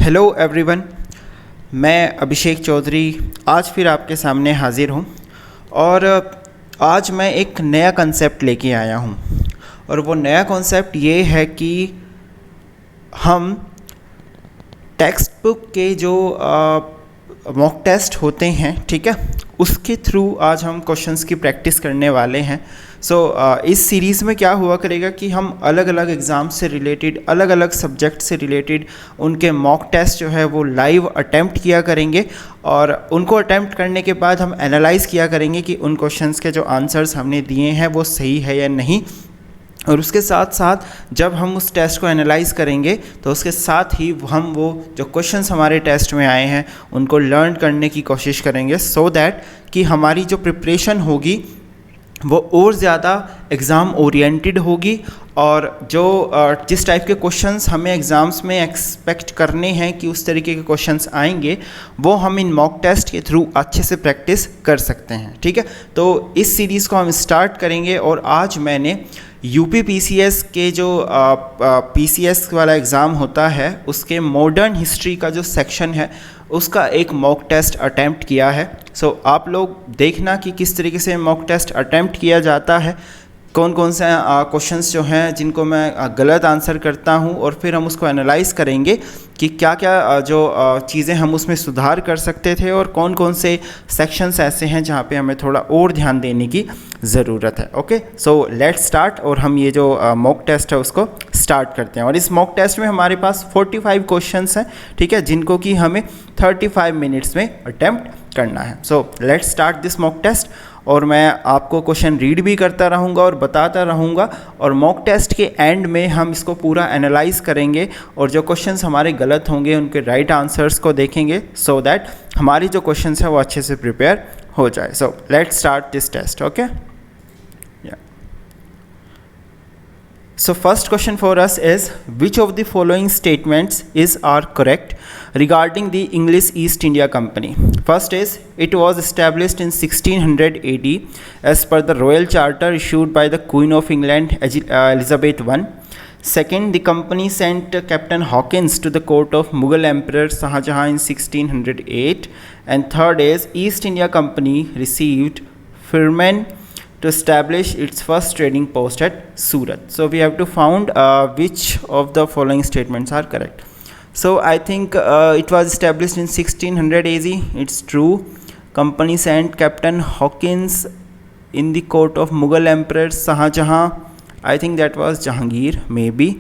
Hello everyone, मैं अभिषेक चौधरी आज फिर आपके सामने हाज़िर हूँ और आज मैं एक नया कंसेप्ट लेके आया हूँ। और वो नया कॉन्सेप्ट ये है कि हम टेक्स्ट बुक के जो मॉक टेस्ट होते हैं, ठीक है, उसके थ्रू आज हम क्वेश्चंस की प्रैक्टिस करने वाले हैं। इस सीरीज़ में क्या हुआ करेगा कि हम अलग अलग एग्ज़ाम से रिलेटेड, अलग अलग सब्जेक्ट से रिलेटेड उनके मॉक टेस्ट जो है वो लाइव अटैम्प्ट किया करेंगे और उनको अटैम्प्ट करने के बाद हम एनालाइज़ किया करेंगे कि उन क्वेश्चंस के जो आंसर्स हमने दिए हैं वो सही है या नहीं। और उसके साथ साथ जब हम उस टेस्ट को एनालाइज़ करेंगे तो उसके साथ ही हम वो जो क्वेश्चंस हमारे टेस्ट में आए हैं उनको लर्न करने की कोशिश करेंगे, सो दैट कि हमारी जो प्रिपरेशन होगी वो और ज़्यादा एग्ज़ाम ओरिएंटेड होगी और जो जिस टाइप के क्वेश्चंस हमें एग्ज़ाम्स में एक्सपेक्ट करने हैं कि उस तरीके के क्वेश्चंस आएंगे वो हम इन मॉक टेस्ट के थ्रू अच्छे से प्रैक्टिस कर सकते हैं। ठीक है, तो इस सीरीज़ को हम स्टार्ट करेंगे और आज मैंने UPPSC के जो PCS वाला एग्ज़ाम होता है उसके मॉडर्न हिस्ट्री का जो सेक्शन है उसका एक मॉक टेस्ट अटैम्प्ट किया है। आप लोग देखना कि किस तरीके से मॉक टेस्ट अटैम्प्ट किया जाता है, कौन कौन से क्वेश्चंस जो हैं जिनको मैं गलत आंसर करता हूं, और फिर हम उसको एनालाइज़ करेंगे कि क्या क्या जो चीज़ें हम उसमें सुधार कर सकते थे और कौन कौन से सेक्शंस ऐसे हैं जहां पे हमें थोड़ा और ध्यान देने की ज़रूरत है। ओके, सो लेट्स स्टार्ट और हम ये जो मॉक टेस्ट है उसको स्टार्ट करते हैं। और इस मॉक टेस्ट में हमारे पास 45 क्वेश्चंस हैं, ठीक है, जिनको कि हमें 35 मिनट्स में अटैम्प्ट करना है। So let's start this mock test और मैं आपको क्वेश्चन रीड भी करता रहूँगा और बताता रहूँगा और मॉक टेस्ट के एंड में हम इसको पूरा एनालाइज़ करेंगे और जो क्वेश्चंस हमारे गलत होंगे उनके राइट आंसर्स को देखेंगे, सो दैट हमारी जो क्वेश्चंस है वो अच्छे से प्रिपेयर हो जाए। So let's start this test. Okay, So first question for us is, which of the following statements are correct regarding the English East India Company? First is, it was established in 1600 AD as per the royal charter issued by the Queen of England Elizabeth I. Second, the company sent Captain Hawkins to the court of Mughal Emperor Shah Jahan in 1608. And third is, East India Company received Firman to establish its first trading post at Surat. So we have to found which of the following statements are correct. So I think it was established in 1600 AD. It's true. Company sent Captain Hawkins in the court of Mughal Emperor Shah Jahan. I think that was Jahangir, maybe.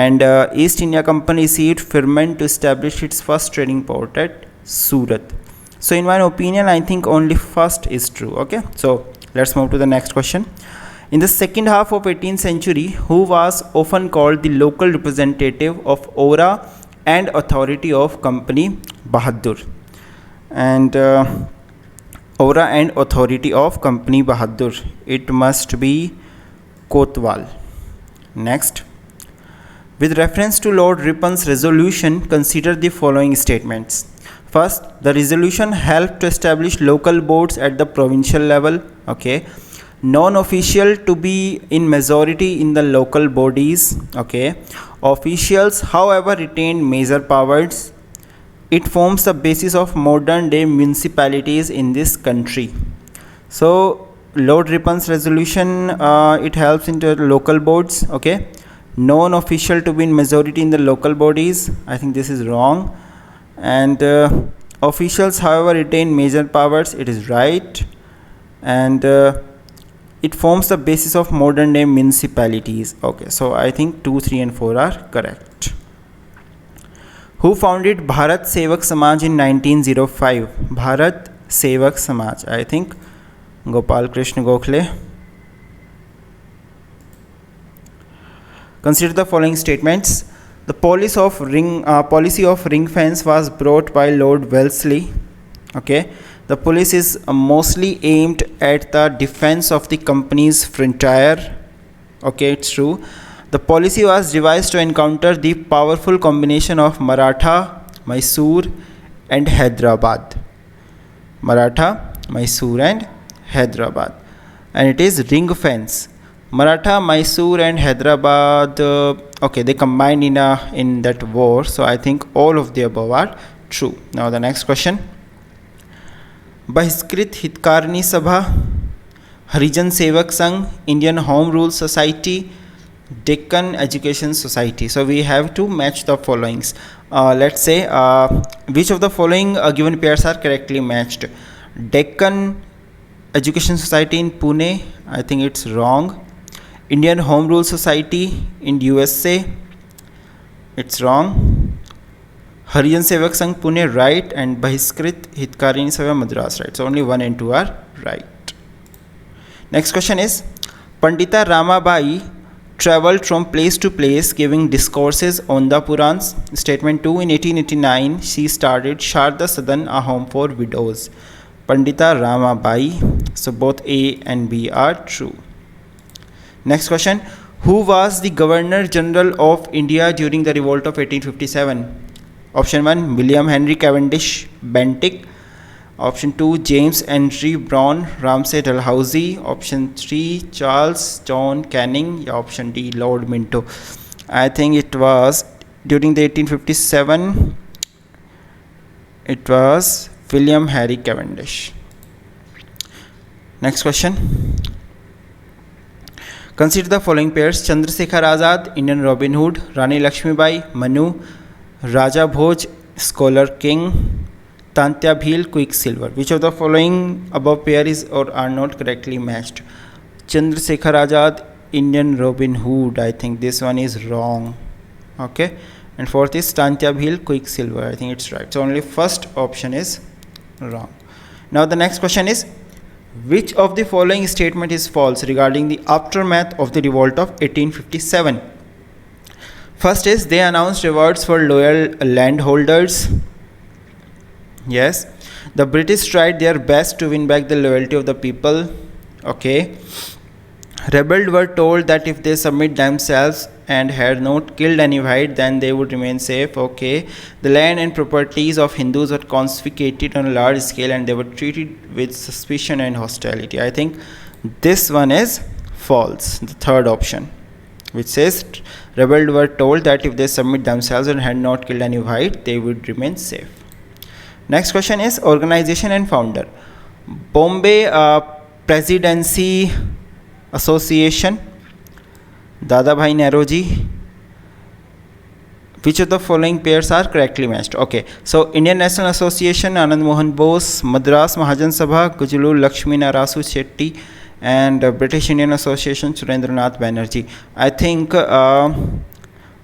And East India Company received Firman to establish its first trading port at Surat. So in my opinion, I think only first is true. Okay, so let's move to the next question. In the second half of 18th century, who was often called the local representative of Aura and authority of Company Bahadur? And Aura and authority of Company Bahadur, it must be Kotwal. Next, with reference to Lord Ripon's resolution, consider the following statements. First, the resolution helped to establish local boards at the provincial level. Okay, non-official to be in majority in the local bodies. Okay, officials however retained major powers. It forms the basis of modern day municipalities in this country. So Lord Ripon's resolution, it helps into local boards. Okay, non-official to be in majority in the local bodies, I think this is wrong. And officials however retain major powers, it is right. And it forms the basis of modern day municipalities. Okay, so I think 2, 3 and 4 are correct. Who founded Bharat Sevak Samaj in 1905? Bharat Sevak Samaj, I think Gopal Krishna Gokhale. Consider the following statements. The policy of ring fence was brought by Lord Wellesley. Okay, the policy is mostly aimed at the defense of the company's frontier. Okay, it's true. The policy was devised to encounter the powerful combination of Maratha, Mysore and Hyderabad. Maratha, Mysore and Hyderabad. And it is ring fence. Maratha, Mysore and Hyderabad, okay, they combined in that war. So I think all of the above are true. Now the next question. Bahiskrit Hitkarni Sabha, Harijan Sevak Sangh, Indian Home Rule Society, Deccan Education Society. So we have to match the followings. Let's say which of the following given pairs are correctly matched. Deccan Education Society in Pune, I think it's wrong. Indian Home Rule Society in USA, it's wrong. Harijan Sevak Sangh Pune, right, and Bahiskrit Hitkarini Sabha Madras, right. So only 1 and 2 are right. Next question is, Pandita Ramabai travelled from place to place giving discourses on the Purans. Statement 2, in 1889 she started Sharda Sadan, a home for widows. Pandita Ramabai, so both A and B are true. Next question, who was the Governor General of India during the revolt of 1857? Option 1, William Henry Cavendish Bentinck. Option 2, James Henry Brown Ramsay Dalhousie. Option 3, Charles John Canning. Option D, Lord Minto. I think it was during the 1857, it was William Henry Cavendish. Next question. Consider the following pairs: Chandrasekhar Azad, Indian Robin Hood; Rani Lakshmibai, Manu; Raja Bhoj, Scholar King; Tantya Bhil, Quicksilver. Which of the following above pair is or are not correctly matched? Chandrasekhar Azad, Indian Robin Hood. I think this one is wrong. Okay. And fourth is Tantya Bhil, Quicksilver. I think it's right. So only first option is wrong. Now the next question is, which of the following statement is false regarding the aftermath of the revolt of 1857? First is, they announced rewards for loyal landholders. Yes. The British tried their best to win back the loyalty of the people. Okay. Rebels were told that if they submit themselves and had not killed any white, then they would remain safe. Okay. The land and properties of Hindus were confiscated on a large scale and they were treated with suspicion and hostility. I think this one is false, the third option, which says rebels were told that if they submit themselves and had not killed any white, they would remain safe. Next question is organization and founder. Bombay Presidency Association, Dadabhai Naoroji. Which of the following pairs are correctly matched? Okay, so Indian National Association, Anand Mohan Bose; Madras Mahajan Sabha, Gujulu Lakshmi Narasu Shetty; and British Indian Association, Surendranath Banerjee. I think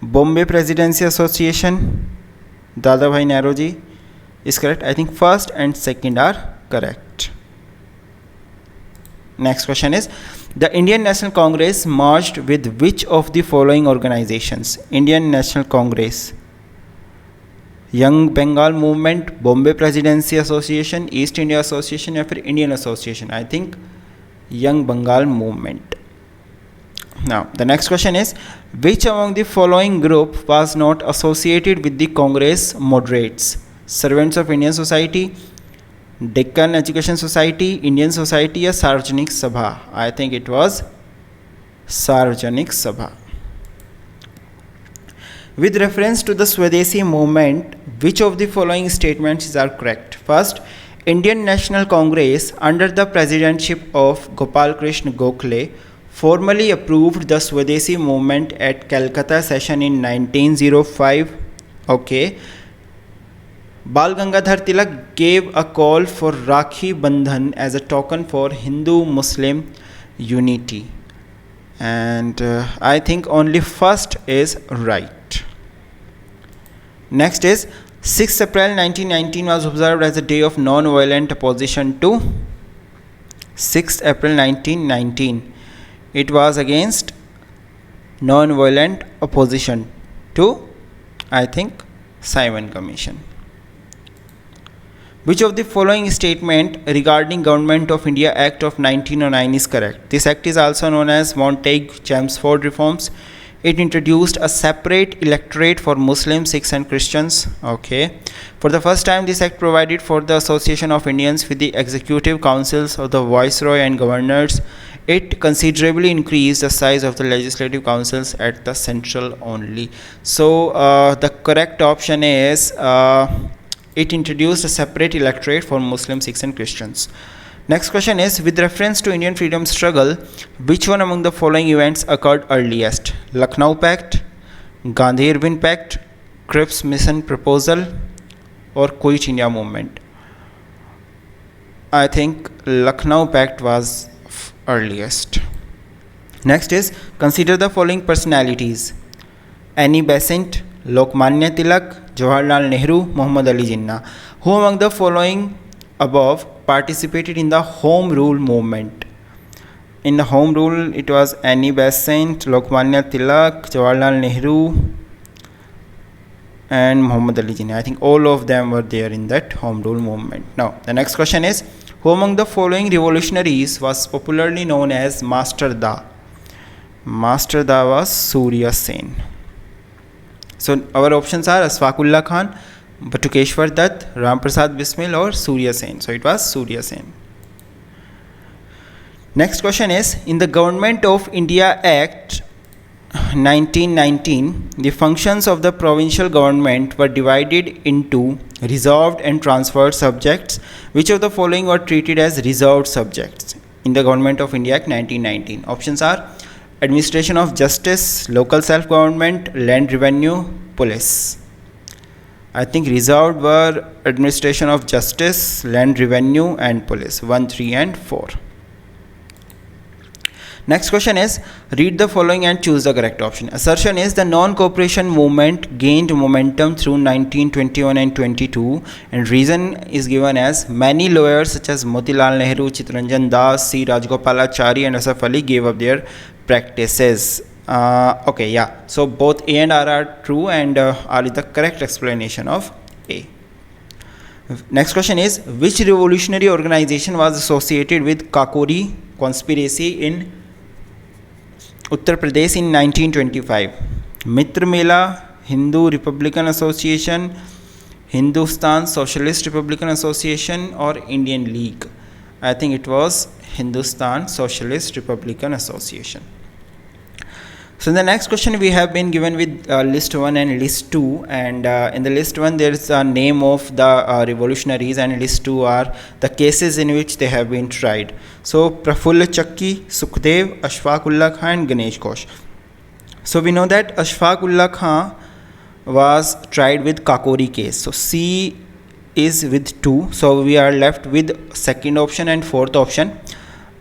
Bombay Presidency Association, Dadabhai Naoroji is correct. I think first and second are correct. Next question is, the Indian National Congress merged with which of the following organizations? Indian National Congress, Young Bengal Movement, Bombay Presidency Association, East India Association or Indian Association? I think Young Bengal Movement. Now the next question is, which among the following group was not associated with the Congress moderates? Servants of Indian Society, Deccan Education Society, Indian Society or Sarvajanik Sabha? I think it was Sarvajanik Sabha. With reference to the Swadeshi movement, which of the following statements are correct? First, Indian National Congress under the presidentship of Gopal Krishna Gokhale formally approved the Swadeshi movement at Calcutta session in 1905. Okay. Bal Gangadhar Tilak gave a call for Rakhi Bandhan as a token for Hindu-Muslim unity. And I think only first is right. Next is, 6th April 1919 was observed as a day of non-violent opposition to 6th April 1919. It was against non-violent opposition to, I think, Simon Commission. Which of the following statement regarding Government of India Act of 1909 is correct? This act is also known as Montague-Chelmsford Reforms. It introduced a separate electorate for Muslims, Sikhs and Christians. Okay. For the first time, this act provided for the association of Indians with the executive councils of the viceroy and governors. It considerably increased the size of the legislative councils at the central only. So the correct option is it introduced a separate electorate for Muslims, Sikhs and Christians. Next question is, with reference to Indian freedom struggle, which one among the following events occurred earliest? Lucknow Pact, Gandhi-Irvin Pact, Cripps Mission Proposal, or Quit India Movement? I think Lucknow Pact was earliest. Next is, consider the following personalities: Annie Besant, Lokmanya Tilak, Jawaharlal Nehru, Muhammad Ali Jinnah. Who among the following above participated in the Home Rule movement? In the Home Rule, it was Annie Besant, Lokmanya Tilak, Jawaharlal Nehru, and Muhammad Ali Jinnah. I think all of them were there in that Home Rule movement. Now, the next question is, who among the following revolutionaries was popularly known as Master Da? Master Da was Surya Sen. So, our options are Ashfaqullah Khan, Batukeshwar Dutt, Ram Prasad Bismil, or Surya Sen. So it was Surya Sen. Next question is, in the Government of India Act 1919, the functions of the provincial government were divided into reserved and transferred subjects. Which of the following were treated as reserved subjects in the Government of India Act 1919? Options are administration of justice, local self-government, land revenue, police. I think reserved were administration of justice, land revenue and police. 1, 3 and 4. Next question is, read the following and choose the correct option. Assertion is, the non-cooperation movement gained momentum through 1921 and 22, and reason is given as many lawyers such as Motilal Nehru, Chittaranjan Das, C. Rajgopalachari and Asaf Ali gave up their practices. Okay, yeah. So both A and R are true, and R is the correct explanation of A. Next question is, which revolutionary organization was associated with Kakori conspiracy in Uttar Pradesh in 1925? Mitra Mela, Hindu Republican Association, Hindustan Socialist Republican Association, or Indian League? I think it was Hindustan Socialist Republican Association. So in the next question, we have been given with list 1 and list 2, and in the list 1 there is a name of the revolutionaries, and list 2 are the cases in which they have been tried. So Prafulla Chakki, Sukhdev, Ashfaqullah Khan and Ganesh Ghosh. So we know that Ashfaqullah Khan was tried with Kakori case. So C is with 2. So we are left with second option and fourth option.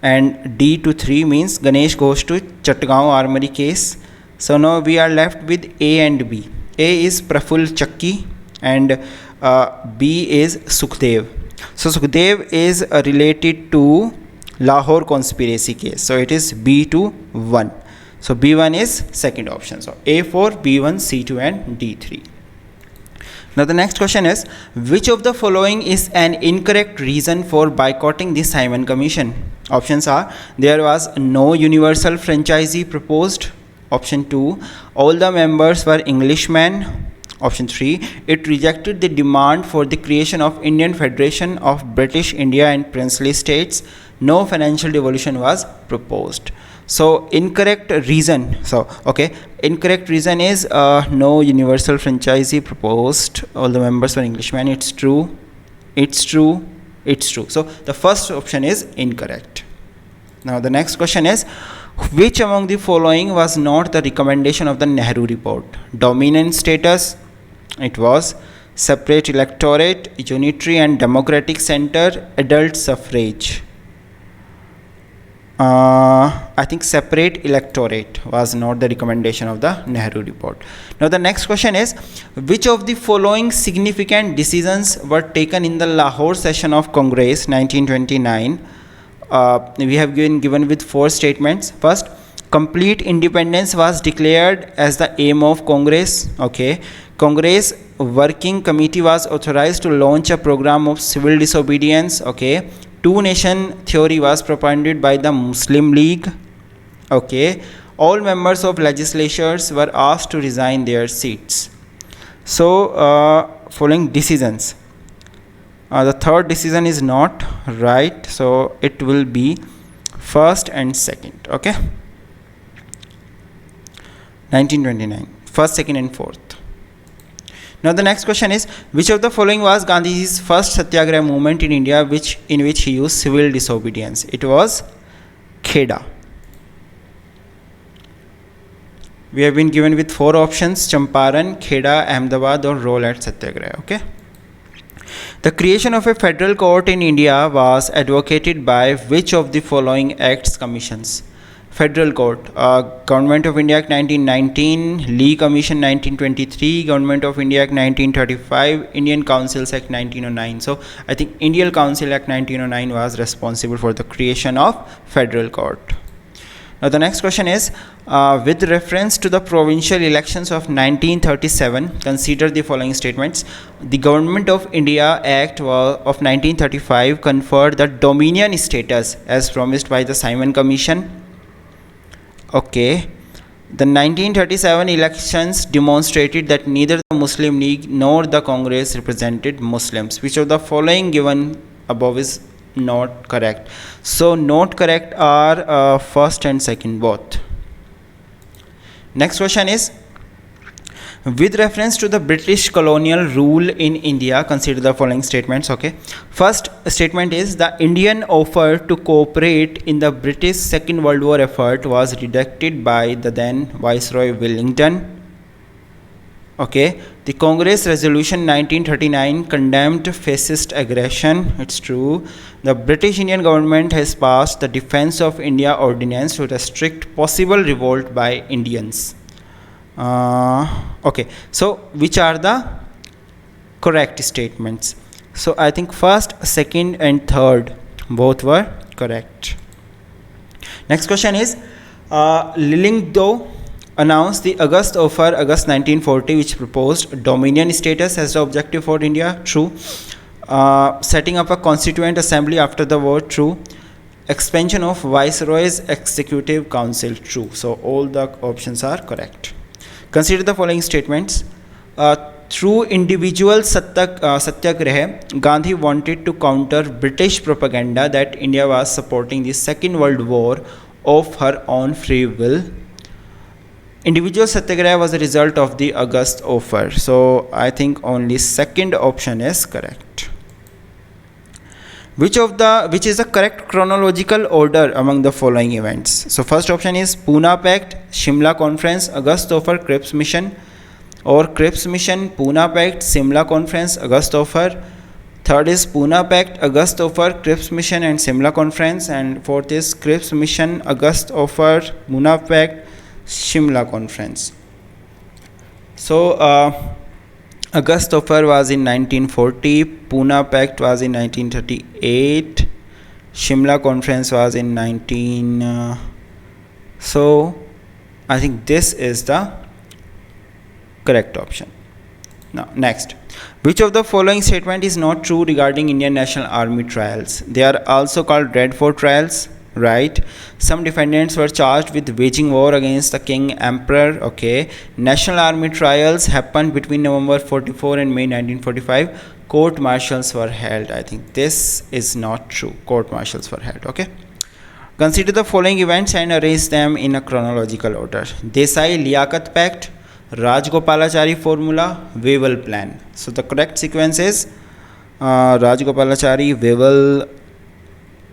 And D to 3 means Ganesh goes to Chatgaon Armory case. So now we are left with A and B. A is Praful Chakki and B is Sukhdev. So Sukhdev is related to Lahore conspiracy case. So it is B to 1. So B1 is second option. So A4, B1, C2 and D3. Now the next question is, which of the following is an incorrect reason for boycotting the Simon Commission? Options are, there was no universal franchisee proposed. Option 2, all the members were Englishmen. Option 3, it rejected the demand for the creation of Indian Federation of British India and Princely States. No financial devolution was proposed. So incorrect reason. Incorrect reason is no universal franchisee proposed. All the members were Englishmen. It's true. It's true. It's true. So the first option is incorrect. Now the next question is, which among the following was not the recommendation of the Nehru report? Dominant status, it was separate electorate, unitary and democratic center, adult suffrage. I think separate electorate was not the recommendation of the Nehru report. Now the next question is, which of the following significant decisions were taken in the Lahore session of Congress 1929? We have been given with 4 statements. First, complete independence was declared as the aim of Congress. Okay, Congress working committee was authorized to launch a program of civil disobedience. Okay, two nation theory was propounded by the Muslim League. Okay, all members of legislatures were asked to resign their seats. So following decisions, the third decision is not right, so it will be first and second. Okay, 1929, first, second and fourth. Now the next question is, which of the following was Gandhi's first satyagraha movement in India in which he used civil disobedience? It was Kheda. We have been given with 4 options: Champaran, Kheda, Ahmedabad or Rowlatt Satyagraha. Okay. The creation of a federal court in India was advocated by which of the following acts commissions? Federal Court, Government of India Act 1919, Lee Commission 1923, Government of India Act 1935, Indian Councils Act 1909. So I think Indian Council Act 1909 was responsible for the creation of Federal Court. Now the next question is, with reference to the provincial elections of 1937, consider the following statements. The Government of India Act of 1935 conferred the dominion status as promised by the Simon Commission. Okay, the 1937 elections demonstrated that neither the Muslim League nor the Congress represented Muslims. Which of the following given above is not correct? So not correct are first and second both. Next question is, with reference to the British colonial rule in India, consider the following statements. Okay, first statement is, the Indian offer to cooperate in the British Second World War effort was rejected by the then Viceroy Wellington. Okay, the Congress resolution 1939 condemned fascist aggression. It's true. The British Indian government has passed the Defence of India Ordinance to restrict possible revolt by Indians. Okay, so which are the correct statements? So I think first, second and third both were correct. Next question is, Lillingdoe announced the August offer, August 1940, which proposed dominion status as the objective for India. True. Setting up a constituent assembly after the war. True. Expansion of Viceroy's Executive Council. True. So all the options are correct. Consider the following statements. Through individual satyagraha, Gandhi wanted to counter British propaganda that India was supporting the Second World War of her own free will. Individual satyagraha was a result of the August offer. So I think only second option is correct. Which is the correct chronological order among the following events? So first option is Pune Pact, Shimla Conference, August offer, Cripps Mission, or Cripps Mission, Pune Pact, Shimla Conference, August offer. Third is Pune Pact, August offer, Cripps Mission and Shimla Conference, and fourth is Cripps Mission, August offer, Pune Pact, Shimla Conference. So August offer was in 1940, Pune Pact was in 1938, Shimla Conference was in 19... so I think this is the correct option. Now next, which of the following statement is not true regarding Indian National Army trials? They are also called Red Fort trials, right? Some defendants were charged with waging war against the King Emperor. Okay, National Army trials happened between November 44 and May 1945. Court martials were held. I think this is not true. Court martials were held. Okay, consider the following events and arrange them in a chronological order. Desai-Liaquat Pact, Rajgopalachari Formula, Wavell Plan. So the correct sequence is Rajgopalachari, Wavell.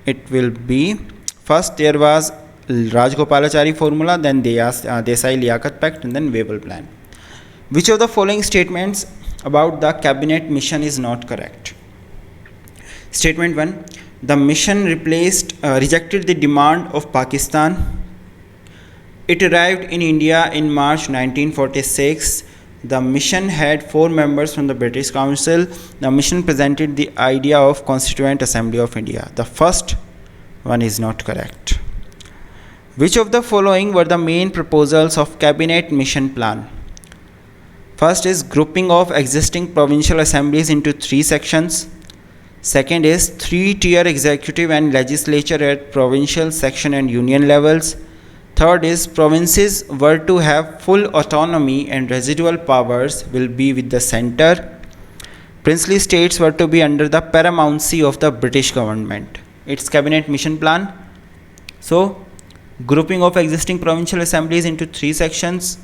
It will be first there was Rajgopalachari Formula, then Desai-Liaquat Pact, and then Wavell Plan. Which of the following statements about the cabinet mission is not correct? Statement 1. The mission rejected the demand of Pakistan. It arrived in India in March 1946. The mission had 4 members from the British Council. The mission presented the idea of Constituent Assembly of India. The first one is not correct. Which of the following were the main proposals of Cabinet Mission Plan? First is grouping of existing provincial assemblies into 3 sections. Second is 3-tier executive and legislature at provincial, section and union levels. Third is provinces were to have full autonomy and residual powers will be with the center. Princely states were to be under the paramountcy of the British government. Its cabinet mission plan. So, grouping of existing provincial assemblies into 3 sections.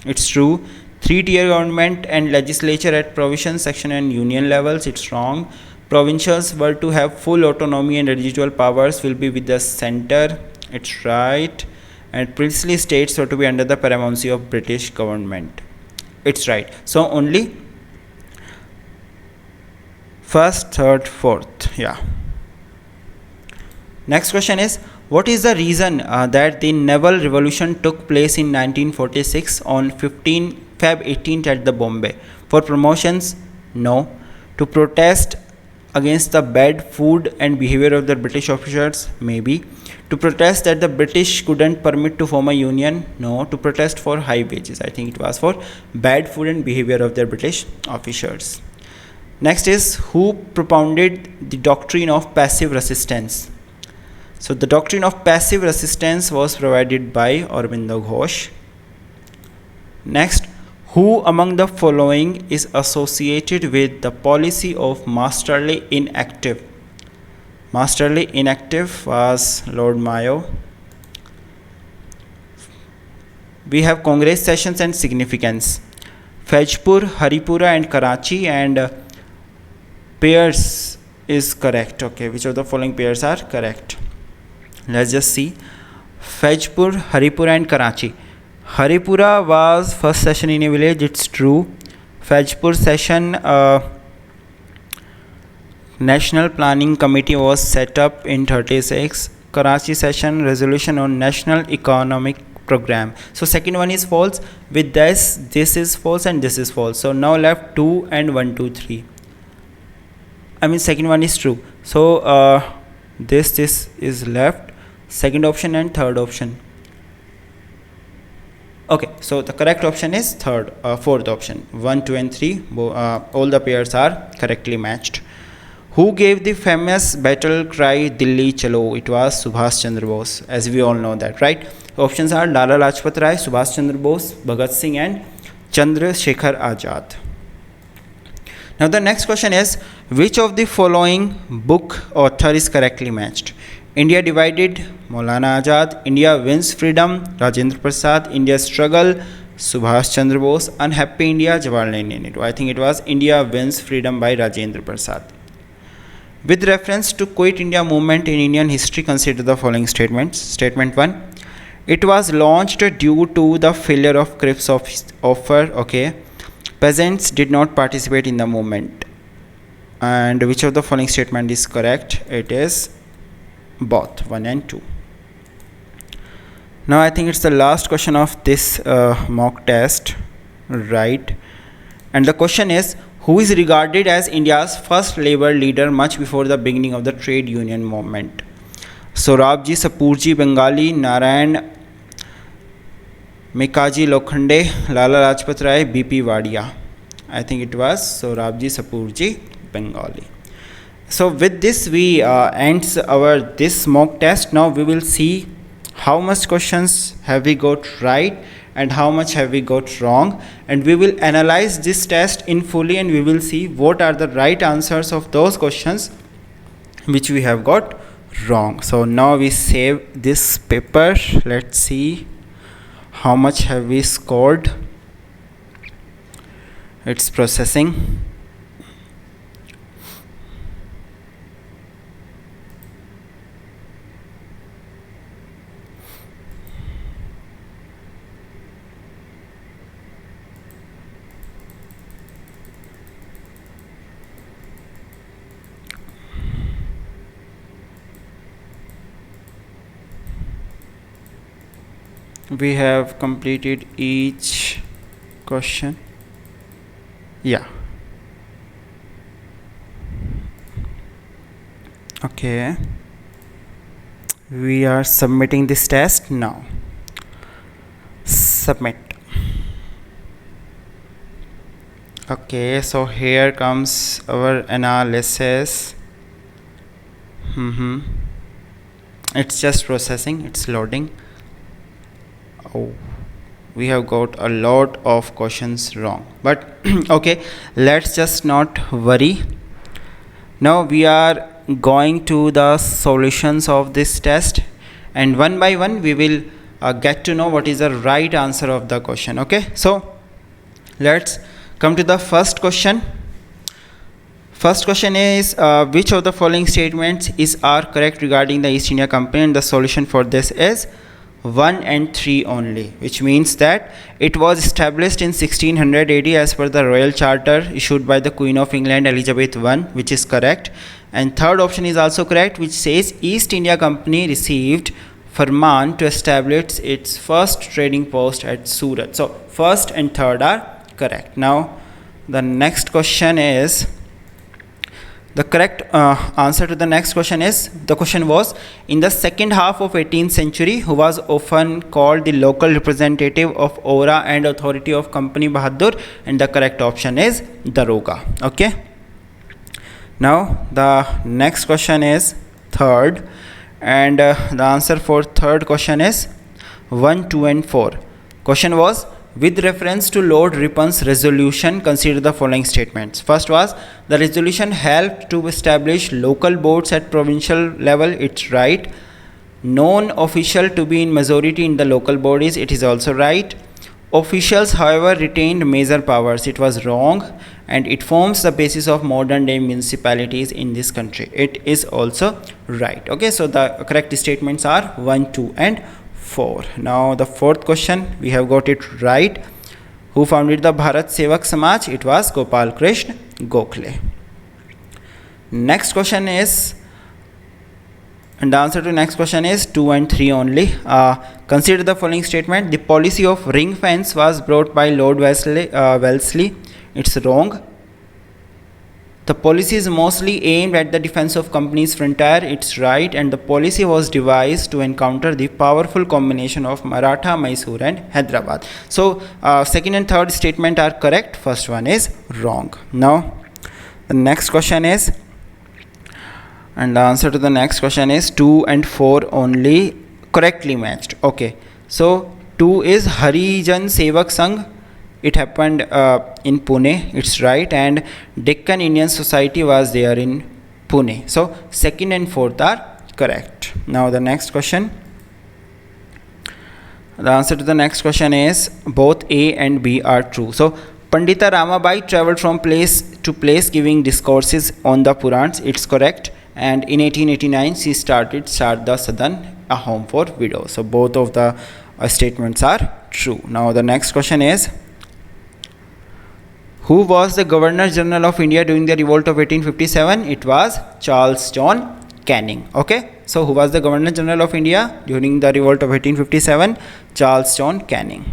It's true. 3-tier government and legislature at provincial, section and union levels. It's wrong. Provincials were to have full autonomy and residual powers will be with the center. It's right. And princely states were to be under the paramountcy of British government. It's right. So only first, third, fourth. Yeah. Next question is, what is the reason that the naval revolution took place in 1946 on Feb 18th at the Bombay? For promotions? No. To protest against the bad food and behavior of the British officers? Maybe. To protest that the British couldn't permit to form a union? No. To protest for high wages. I think it was for bad food and behavior of the British officers. Next is, who propounded the doctrine of passive resistance? So the doctrine of passive resistance was provided by Aurobindo Ghosh. Next, who among the following is associated with the policy of masterly inactive? Masterly inactive was Lord Mayo. We have Congress sessions and significance. Fajpur, Haripura and Karachi, and pairs is correct. Okay, which of the following pairs are correct? Let's just see. Fajpur, Haripura and Karachi. Haripura was first session in a village. It's true. Fajpur session, National Planning Committee was set up in 36. Karachi session, resolution on National Economic Program. So second one is false. With this is false and this is false. So now left 2 and 1, 2, 3. I mean second one is true. So this is left. Second option and third option. Okay, so the correct option is fourth option. 1, 2 and 3. All the pairs are correctly matched. Who gave the famous battle cry Dilli Chalo? It was Subhash Chandra Bose, as we all know that, right? Options are Lala Lajpat Rai, Subhash Chandra Bose, Bhagat Singh and Chandra Shekhar Azad. Now the next question is, which of the following book author is correctly matched? India Divided, Maulana Azad. India Wins Freedom, Rajendra Prasad. India Struggle, Subhash Chandra Bose. Unhappy India, Jawaharlal Nehru. I think it was India Wins Freedom by Rajendra Prasad. With reference to Quit India movement in Indian history, consider the following statements. Statement 1. It was launched due to the failure of Cripps offer. Okay. Peasants did not participate in the movement. And which of the following statement is correct? It is both 1 and 2. Now I think it's the last question of this mock test, right? And the question is, who is regarded as India's first labor leader much before the beginning of the trade union movement? Sorabji Sapurji Bengali, Narayan Mekaji Lokhande, Lala Lajpat Rai, BP Wadia. I think it was Sorabji Sapurji Bengali. So with this we ends our this mock test. Now we will see how much questions have we got right and how much have we got wrong, and we will analyze this test in fully and we will see what are the right answers of those questions which we have got wrong. So now we save this paper. Let's see how much have we scored. It's processing. We have completed each question. Yeah. Okay. We are submitting this test now. Submit. Okay, so here comes our analysis. It's just processing, it's loading. Oh, we have got a lot of questions wrong, but okay, let's just not worry. Now we are going to the solutions of this test, and one by one we will get to know what is the right answer of the question. Okay, so let's come to the first question. First question is which of the following statements are correct regarding the East India Company, and the solution for this is 1 and 3 only, which means that it was established in 1600 AD as per the royal charter issued by the Queen of England Elizabeth I, which is correct. And third option is also correct, which says East India Company received Farman to establish its first trading post at Surat. So first and third are correct. Now the next question is, the correct answer to the next question is, the question was, in the second half of 18th century, who was often called the local representative of Aura and authority of Company Bahadur, and the correct option is Daroga. Okay. Now the next question is third, and the answer for third question is 1, 2 and 4. Question was, with reference to Lord Ripon's resolution, consider the following statements. First was, the resolution helped to establish local boards at provincial level. It's right. Non-official to be in majority in the local bodies. It is also right. Officials, however, retained major powers. It was wrong. And it forms the basis of modern day municipalities in this country. It is also right. Okay, so the correct statements are 1, 2 and 4. Now the fourth question, we have got it right. Who founded the Bharat Sevak Samaj? It was Gopal Krishna Gokhale. Next question is, and the answer to next question is 2 and 3 only. Consider the following statement. The policy of ring fence was brought by Lord Wellesley. It's wrong. The policy is mostly aimed at the defense of company's frontier. It's right. And the policy was devised to encounter the powerful combination of Maratha, Mysore and Hyderabad. So second and third statement are correct. First one is wrong. Now the next question is, and the answer to the next question is 2 and 4 only correctly matched. Okay, so 2 is Harijan Sevak Sangh. It happened in Pune. It's right. And Deccan Indian Society was there in Pune. So second and fourth are correct. Now the next question. The answer to the next question is both A and B are true. So Pandita Ramabai traveled from place to place giving discourses on the Purans. It's correct. And in 1889 she started Sharda Sadan, a home for widows. So both of the statements are true. Now the next question is, who was the Governor General of India during the revolt of 1857? It was Charles John Canning. Okay, so who was the Governor General of India during the revolt of 1857? Charles John Canning.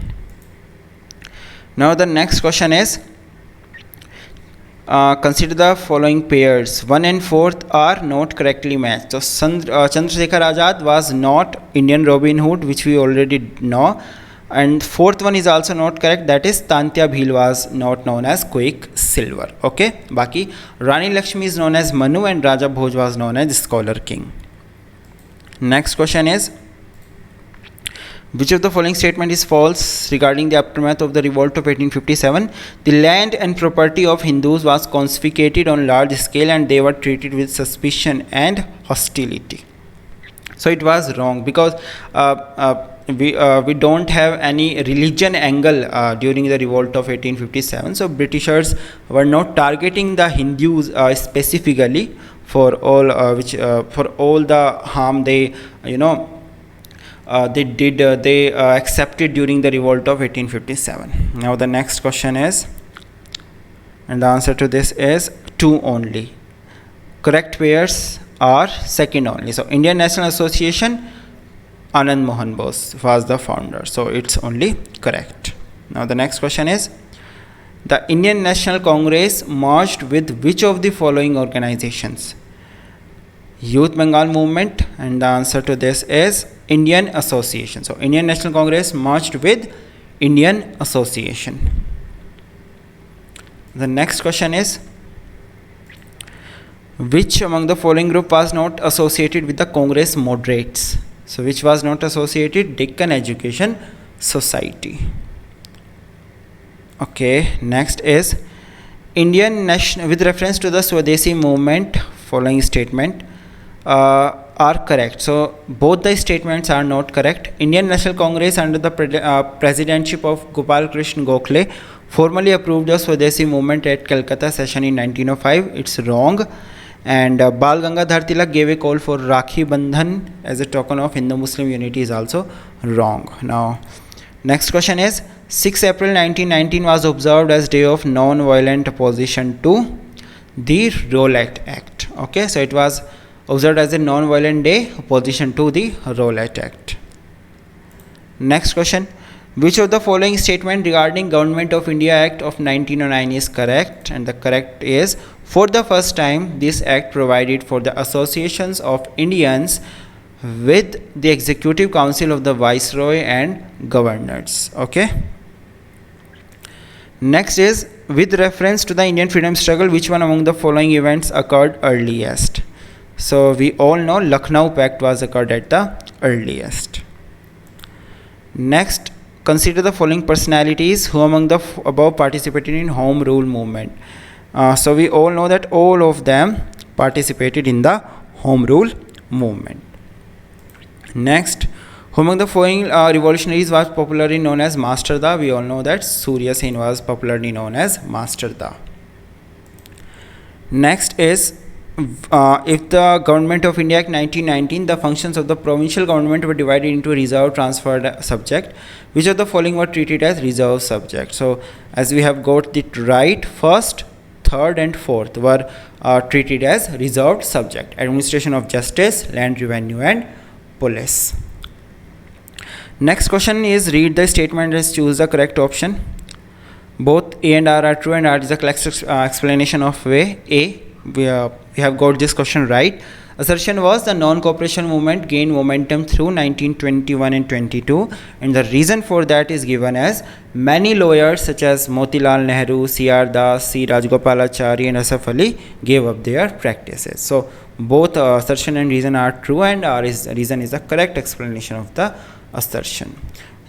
Now the next question is, consider the following pairs. 1 and 4th are not correctly matched. So Chandrasekhar Azad was not Indian Robin Hood, which we already know. And fourth one is also not correct, that is Tantya Bhil was not known as Quicksilver. Okay, Baki Rani Lakshmi is known as Manu and Raja Bhoj was known as Scholar King. Next question is, which of the following statement is false regarding the aftermath of the revolt of 1857? The land and property of Hindus was confiscated on large scale and they were treated with suspicion and hostility. So it was wrong, because we don't have any religion angle during the revolt of 1857. So Britishers were not targeting the Hindus specifically for all for all the harm they they accepted during the revolt of 1857. Now the next question is, and the answer to this is 2 only. Correct pairs are second only. So Indian National Association, Anand Mohan Bose was the founder. So it's only correct. Now the next question is, the Indian National Congress merged with which of the following organizations? Youth Bengal Movement, and the answer to this is Indian Association. So Indian National Congress merged with Indian Association. The next question is, which among the following group was not associated with the Congress moderates? So which was not associated? Deccan Education society. Okay, next is Indian national, with reference to the Swadeshi movement, following statement are correct. So both the statements are not correct. Indian National Congress under the presidentship of Gopal Krishna Gokhale formally approved the Swadeshi movement at Calcutta session in 1905. It's wrong. And Bal Gangadhar Tilak gave a call for Rakhi Bandhan as a token of Hindu-Muslim unity is also wrong. Now, next question is 6 April 1919 was observed as day of non-violent opposition to the Rowlatt Act. Okay, so it was observed as a non-violent day opposition to the Rowlatt Act. Next question. Which of the following statement regarding Government of India Act of 1909 is correct? And the correct is, for the first time, this act provided for the associations of Indians with the Executive Council of the Viceroy and Governors. Okay. Next is, with reference to the Indian freedom struggle, which one among the following events occurred earliest? So we all know Lucknow Pact was occurred at the earliest. Next, consider the following personalities who among the above participated in Home Rule movement. So we all know that all of them participated in the Home Rule movement. Next, who among the following revolutionaries was popularly known as Master Da? We all know that Surya Sen was popularly known as Master Da. Next is, if the Government of India Act 1919, the functions of the provincial government were divided into reserve, transferred, subject, which of the following were treated as reserve subject? So as we have got it right, first, third and fourth were treated as reserved subject: administration of justice, land revenue and police. Next question is, read the statement and choose the correct option. Both A and R are true, and R is the correct explanation of way A. We have got this question right. Assertion was the non-cooperation movement gained momentum through 1921 and 22, and the reason for that is given as many lawyers such as Motilal Nehru, C.R. Das, C. Rajagopalachari and Asaf Ali gave up their practices. So both assertion and reason are true, and reason is the correct explanation of the assertion.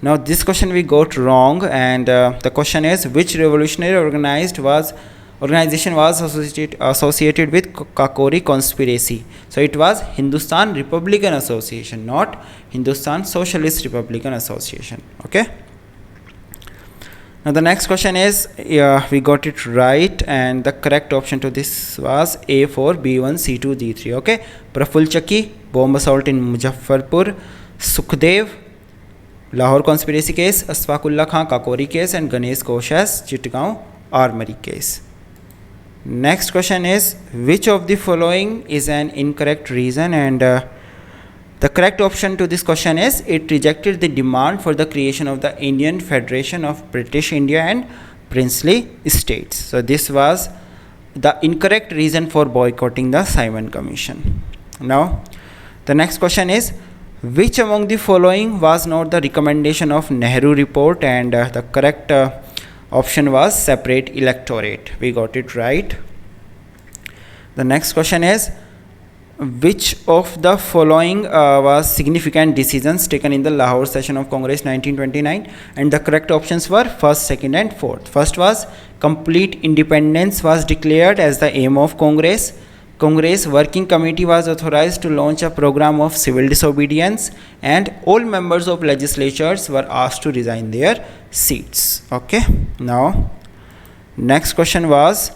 Now this question we got wrong, and the question is, which revolutionary organization was associated with Kakori conspiracy? So it was Hindustan Republican Association, not Hindustan Socialist Republican Association. Okay. Now the next question is, we got it right, and the correct option to this was A4, B1, C2, D3. Okay. Praful Chakki, bomb assault in Muzaffarpur, Sukhdev, Lahore conspiracy case, Asfaqullah Khan Kakori case, and Ganesh Koshas Chittagaon armory case. Next question is, which of the following is an incorrect reason? And the correct option to this question is, it rejected the demand for the creation of the Indian Federation of British India and Princely States. So this was the incorrect reason for boycotting the Simon Commission. Now the next question is, which among the following was not the recommendation of Nehru report? And the correct option was separate electorate. We got it right. The next question is, which of the following was significant decisions taken in the Lahore session of Congress 1929? And the correct options were first, second and fourth. First was, complete independence was declared as the aim of Congress. Congress Working Committee was authorized to launch a program of civil disobedience, and all members of legislatures were asked to resign their seats. Okay. Now, next question was,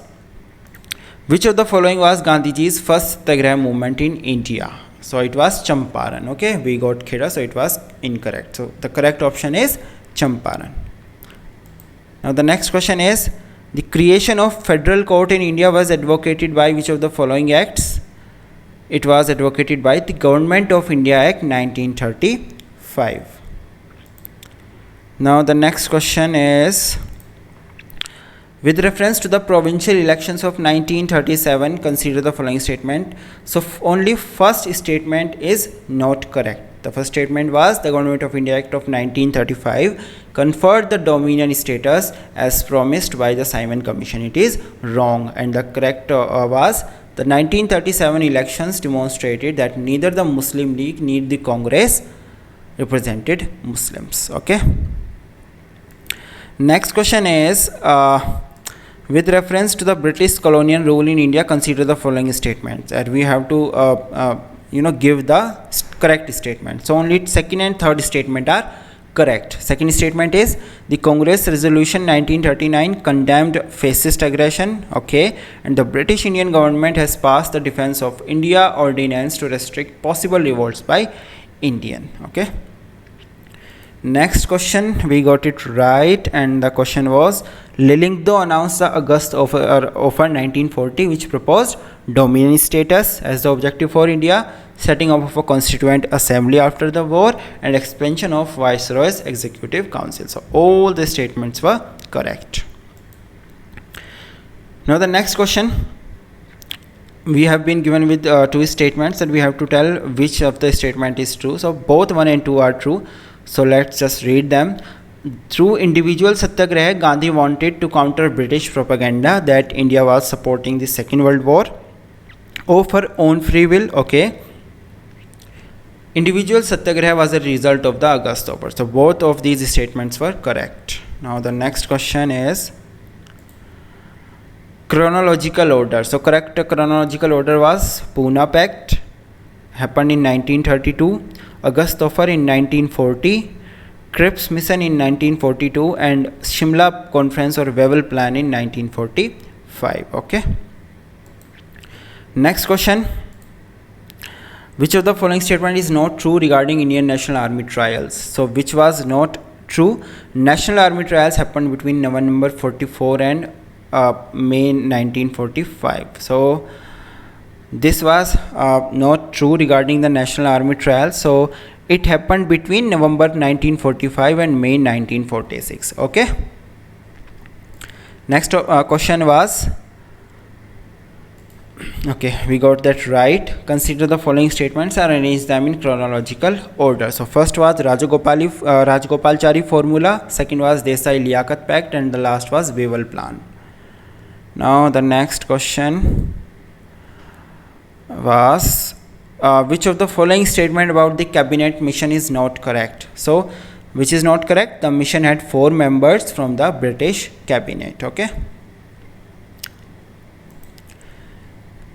which of the following was Gandhiji's first Satyagraha movement in India? So it was Champaran. Okay, we got Kheda, so it was incorrect. So the correct option is Champaran. Now the next question is, the creation of federal court in India was advocated by which of the following acts? It was advocated by the Government of India Act 1935. Now the next question is, with reference to the provincial elections of 1937, consider the following statement. So only first statement is not correct. The first statement was, the Government of India Act of 1935 conferred the dominion status as promised by the Simon Commission. It is wrong, and the correct was, the 1937 elections demonstrated that neither the Muslim League nor the Congress represented Muslims. Okay. Next question is, with reference to the British colonial rule in India, consider the following statements. And we have to give the correct statement. So only second and third statement are correct. Second statement is the Congress resolution 1939 condemned fascist aggression, okay, and the British Indian government has passed the Defence of India ordinance to restrict possible revolts by Indian, okay. Next question, we got it right, and the question was, Lillingdon announced the August offer 1940, which proposed dominion status as the objective for India, setting up of a constituent assembly after the war, and expansion of Viceroy's executive council. So all the statements were correct. Now the next question, we have been given with two statements, and we have to tell which of the statement is true. So both 1 and 2 are true. So let's just read them. Through individual satyagraha, Gandhi wanted to counter British propaganda that India was supporting the Second World War of her own free will, okay. Individual satyagraha was a result of the August offer. So both of these statements were correct. Now the next question is chronological order. So correct chronological order was Pune Pact happened in 1932, August offer in 1940, Cripps mission in 1942, and Shimla conference or Wavell plan in 1945, okay. Next question, which of the following statement is not true regarding Indian National Army trials? So which was not true? National Army trials happened between November 44 and May 1945. So this was not true regarding the National Army trials. So it happened between November 1945 and May 1946, okay. Next question was, okay, we got that right. Consider the following statements and arrange them in chronological order. So first was Rajagopalachari formula, second was Desai-Liaquat Pact, and the last was Wavell plan. Now the next question was, which of the following statement about the cabinet mission is not correct? So which is not correct? The mission had 4 members from the British cabinet, okay.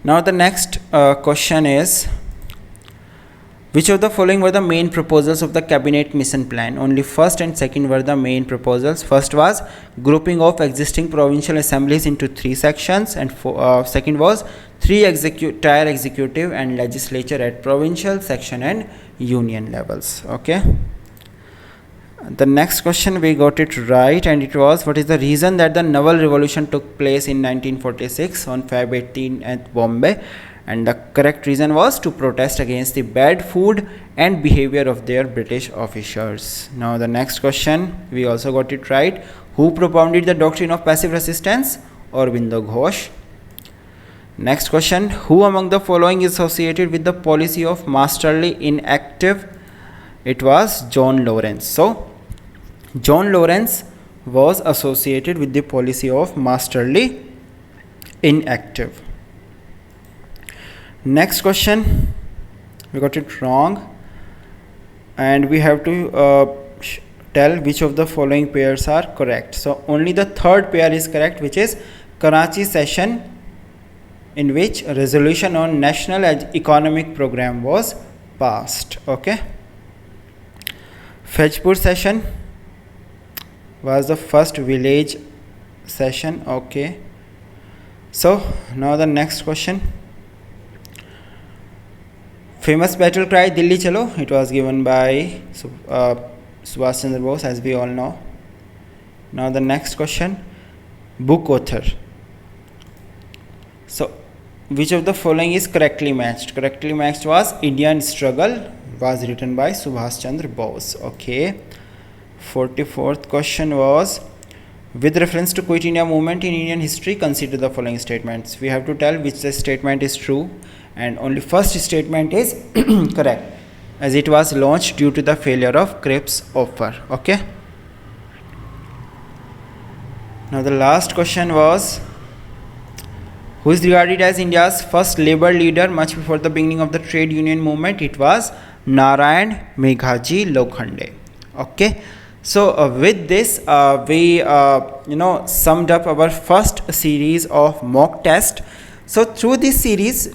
Now the next question is, which of the following were the main proposals of the cabinet mission plan? Only first and second were the main proposals. First was grouping of existing provincial assemblies into 3 sections, and second was 3 tier executive and legislature at provincial, section and union levels, okay. The next question, we got it right, and it was, what is the reason that the naval revolution took place in 1946 on Feb 18 at Bombay? And the correct reason was to protest against the bad food and behavior of their British officers. Now the next question, we also got it right. Who propounded the doctrine of passive resistance? Aurobindo Ghosh. Next question, who among the following is associated with the policy of masterly inactive? It was John Lawrence. So John Lawrence was associated with the policy of masterly inactive. Next question, we got it wrong, and we have to tell which of the following pairs are correct. So only the third pair is correct, which is Karachi session, in which a resolution on national economic program was passed, okay. Fajpur session was the first village session, okay. So now the next question, famous battle cry Delhi Chalo, it was given by Subhash Chandra Bose, as we all know. Now the next question, book author. So which of the following is correctly matched? Correctly matched was Indian Struggle, was written by Subhash Chandra Bose, okay. 44th question was, with reference to Quit India movement in Indian history, consider the following statements. We have to tell which the statement is true, and only first statement is correct, as it was launched due to the failure of Cripps offer, okay. Now the last question was, who is regarded as India's first labor leader much before the beginning of the trade union movement? It was Narayan Meghaji Lokhande, okay. So with this we summed up our first series of mock test. So through this series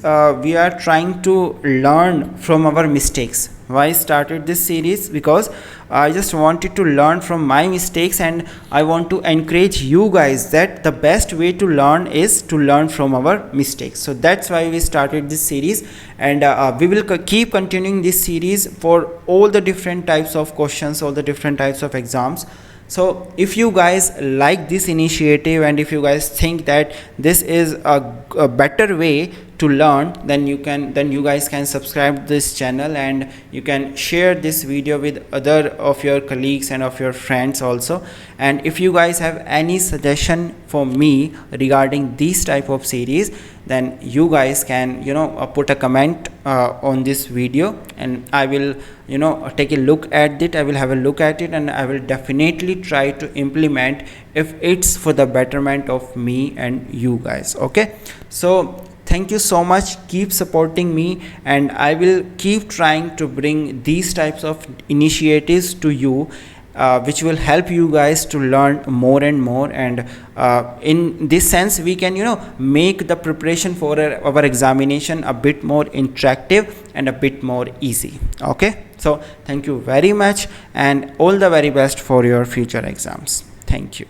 we are trying to learn from our mistakes. Why I started this series? Because I just wanted to learn from my mistakes, and I want to encourage you guys that the best way to learn is to learn from our mistakes. So that's why we started this series, and we will keep continuing this series for all the different types of questions, all the different types of exams. So if you guys like this initiative, and if you guys think that this is a better way to learn, then you guys can subscribe this channel, and you can share this video with other of your colleagues and of your friends also. And if you guys have any suggestion for me regarding these type of series, then you guys can put a comment on this video, and I will take a look at it. I will have a look at it, and I will definitely try to implement if it's for the betterment of me and you guys. Okay, so thank you so much. Keep supporting me, and I will keep trying to bring these types of initiatives to you, which will help you guys to learn more and more. And in this sense, we can make the preparation for our examination a bit more interactive and a bit more easy. Okay, so thank you very much, and all the very best for your future exams. Thank you.